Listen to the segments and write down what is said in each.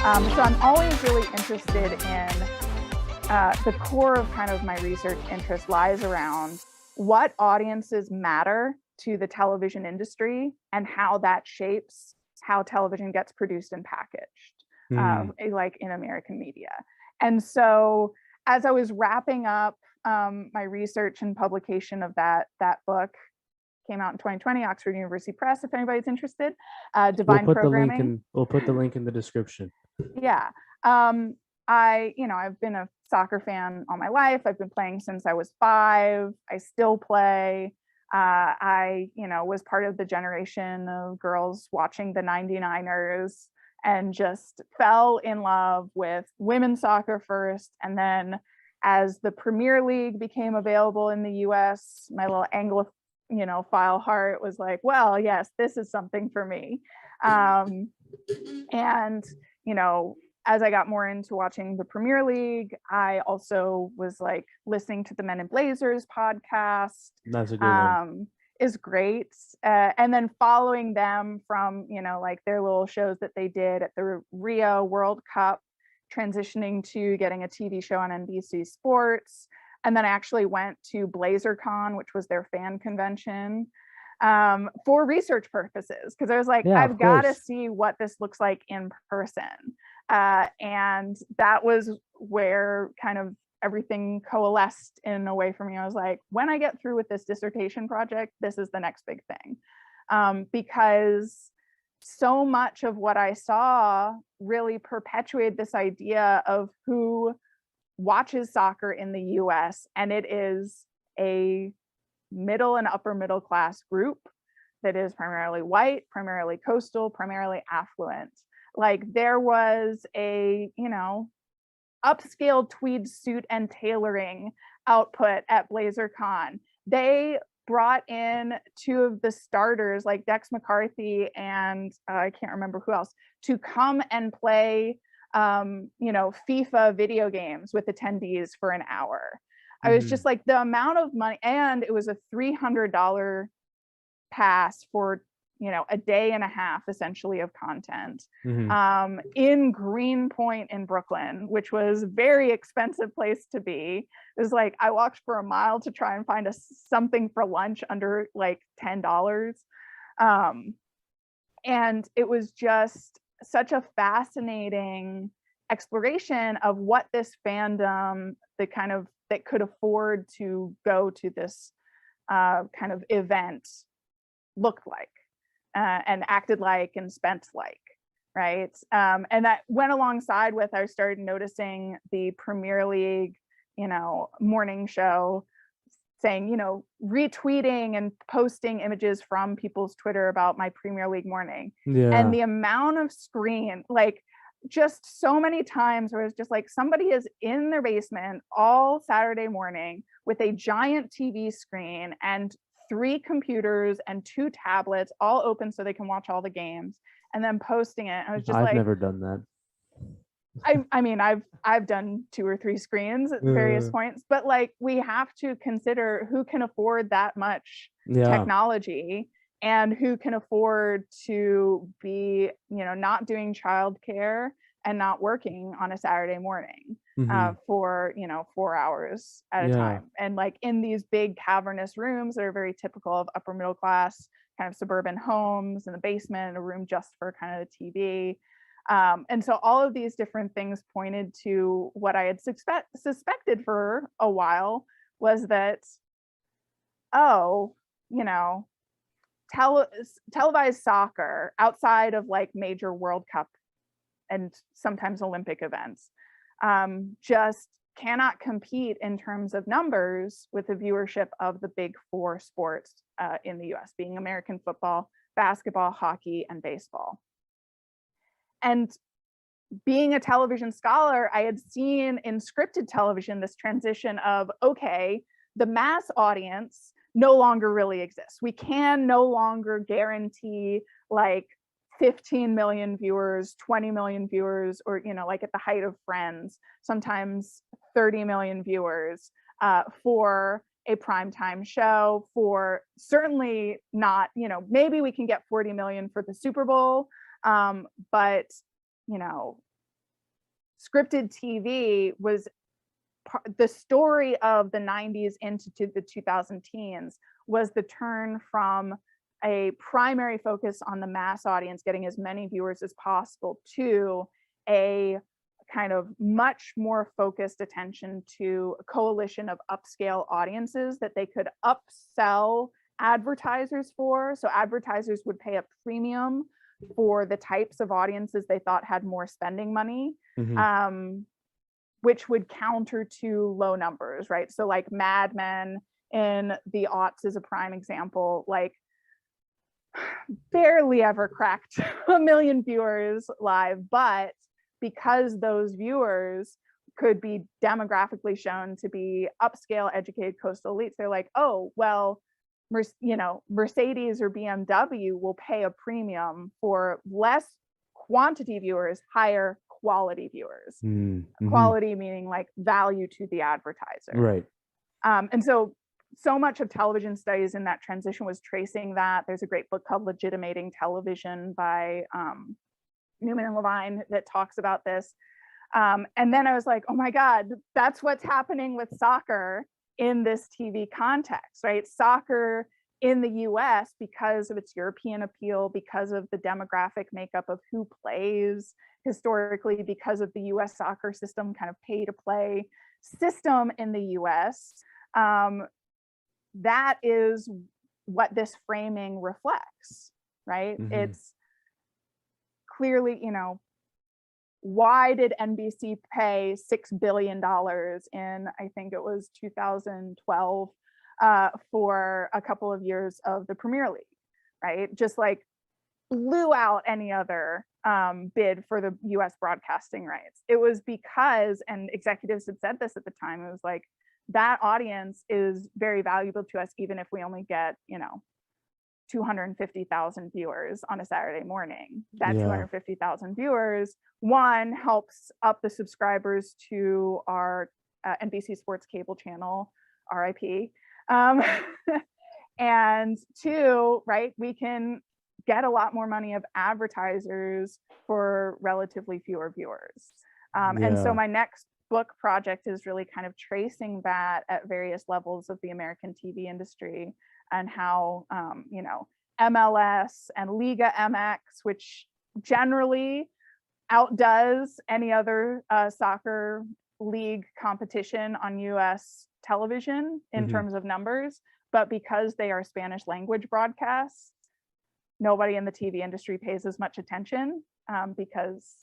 So I'm always really interested in the core of kind of my research interest lies around what audiences matter to the television industry and how that shapes how television gets produced and packaged, like in American media. And so as I was wrapping up my research and publication of that book, came out in 2020, Oxford University Press, if anybody's interested, Divine Programming. We'll put the link in the description. Yeah. I've been a soccer fan all my life. I've been playing since I was 5. I still play. I was part of the generation of girls watching the 99ers and just fell in love with women's soccer first. And then as the Premier League became available in the US, my little Anglophile heart was like, well, yes, this is something for me. And as I got more into watching the Premier League, I also was like listening to the Men in Blazers podcast. That's a good one. Is great. And then following them from, like their little shows that they did at the Rio World Cup, transitioning to getting a TV show on NBC Sports. And then I actually went to BlazerCon, which was their fan convention, for research purposes, because I was like, I've got to see what this looks like in person. And that was where kind of everything coalesced in a way for me. I was like, when I get through with this dissertation project, this is the next big thing. Because so much of what I saw really perpetuated this idea of who watches soccer in the US, and it is a middle and upper middle class group that is primarily white, primarily coastal, primarily affluent. Like there was a, upscale tweed suit and tailoring output at BlazerCon. They brought in 2 of the starters, like Dex McCarthy and I can't remember who else, to come and play FIFA video games with attendees for an hour. I was just like, the amount of money, and it was a $300 pass for a day and a half essentially of content in Greenpoint in Brooklyn, which was a very expensive place to be. It was like I walked for a mile to try and find something for lunch under like $10. And it was just such a fascinating exploration of what this fandom that could afford to go to this kind of event looked like. And acted like and spent like, right? And that went alongside with, I started noticing the Premier League, morning show saying, retweeting and posting images from people's Twitter about my Premier League morning. Yeah. And the amount of screen, like just so many times where it's just like somebody is in their basement all Saturday morning with a giant TV screen and 3 computers and 2 tablets all open so they can watch all the games and then posting it. I was just I've never done that. I mean, I've done 2 or 3 screens at various points, but like we have to consider who can afford that much technology and who can afford to be, not doing childcare and not working on a Saturday morning for 4 hours at a time. And like in these big cavernous rooms that are very typical of upper middle class kind of suburban homes, in the basement, a room just for kind of the TV. And so all of these different things pointed to what I had suspected for a while was that, televised soccer outside of like major World Cup and sometimes Olympic events just cannot compete in terms of numbers with the viewership of the big 4 sports in the US, being American football, basketball, hockey, and baseball. And being a television scholar, I had seen in scripted television this transition of, okay, the mass audience no longer really exists. We can no longer guarantee like 15 million viewers, 20 million viewers, or, like at the height of Friends, sometimes 30 million viewers for a primetime show, for certainly not, maybe we can get 40 million for the Super Bowl, but, scripted TV was the story of the 90s into the 2000 teens was the turn from a primary focus on the mass audience, getting as many viewers as possible, to a kind of much more focused attention to a coalition of upscale audiences that they could upsell advertisers for. So advertisers would pay a premium for the types of audiences they thought had more spending money, which would counter to low numbers, right? So like Mad Men in the aughts is a prime example, like barely ever cracked 1 million viewers live, but because those viewers could be demographically shown to be upscale, educated coastal elites, they're like, oh, well, Mercedes or BMW will pay a premium for less quantity viewers, higher quality viewers. Quality meaning like value to the advertiser. Right. And so much of television studies in that transition was tracing that. There's a great book called Legitimating Television by Newman and Levine that talks about this. And then I was like, oh my God, that's what's happening with soccer in this TV context, right? Soccer in the US, because of its European appeal, because of the demographic makeup of who plays historically, because of the US soccer system, kind of pay to play system in the US, that is what this framing reflects, right? It's clearly, why did NBC pay $6 billion in, I think it was 2012, for a couple of years of the Premier League, right? Just like blew out any other bid for the US broadcasting rights. It was because, and executives had said this at the time, it was like, that audience is very valuable to us, even if we only get, 250,000 viewers on a Saturday morning. That 250,000 viewers, one, helps up the subscribers to our NBC Sports cable channel, RIP. And two, right, we can get a lot more money of advertisers for relatively fewer viewers. And so my next book project is really kind of tracing that at various levels of the American TV industry, and how, MLS and Liga MX, which generally outdoes any other soccer league competition on US television in terms of numbers, but because they are Spanish language broadcasts, nobody in the TV industry pays as much attention, because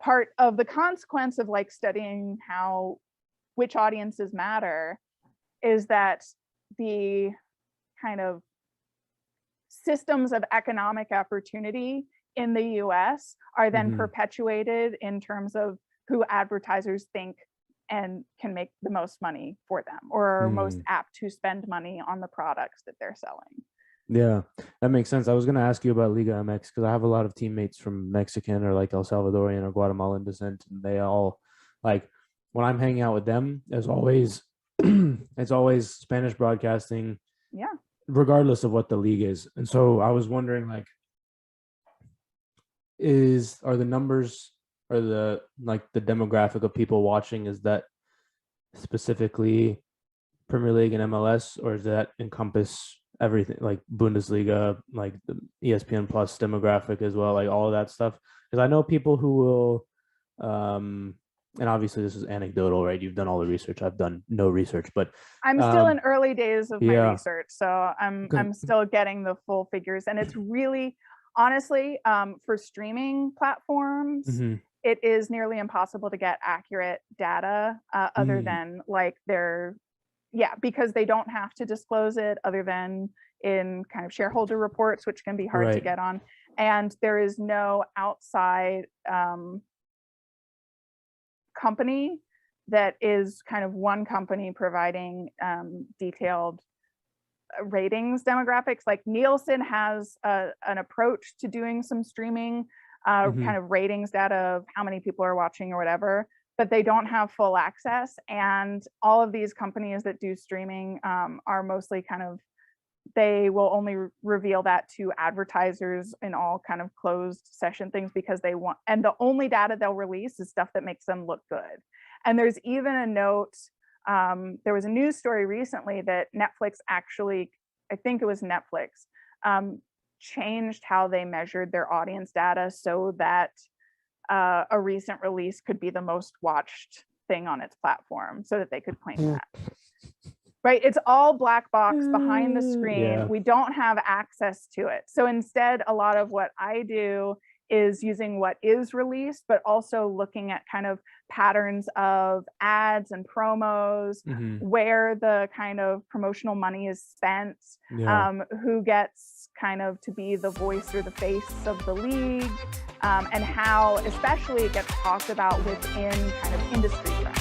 part of the consequence of like studying which audiences matter is that the kind of systems of economic opportunity in the US are then perpetuated in terms of who advertisers think and can make the most money for them, or are most apt to spend money on the products that they're selling. Yeah, that makes sense. I was going to ask you about Liga MX because I have a lot of teammates from Mexican or like El Salvadorian or Guatemalan descent, and they all, like, when I'm hanging out with them, as always, it's always Spanish broadcasting. Yeah. Regardless of what the league is. And so I was wondering, like, are the numbers or the demographic of people watching, is that specifically Premier League and MLS, or does that encompass everything, like Bundesliga, like the ESPN Plus demographic as well, like all of that stuff? Because I know people who will, and obviously this is anecdotal, right? You've done all the research. I've done no research, but I'm still in early days of my research, so I'm still getting the full figures. And it's really, honestly, for streaming platforms, it is nearly impossible to get accurate data, other than like because they don't have to disclose it, other than in kind of shareholder reports, which can be hard to get on. And there is no outside company that is kind of one company providing detailed ratings demographics. Like Nielsen has an approach to doing some streaming kind of ratings data of how many people are watching or whatever, but they don't have full access. And all of these companies that do streaming are mostly kind of they will only reveal that to advertisers in all kind of closed session things because they want, and the only data they'll release is stuff that makes them look good. And there's even a note, there was a news story recently that Netflix actually, I think it was Netflix, changed how they measured their audience data so that a recent release could be the most watched thing on its platform so that they could claim that. Right? It's all black box behind the screen. Yeah. We don't have access to it. So instead, a lot of what I do is using what is released, but also looking at kind of patterns of ads and promos, where the kind of promotional money is spent, who gets kind of to be the voice or the face of the league, and how especially it gets talked about within kind of industry trends.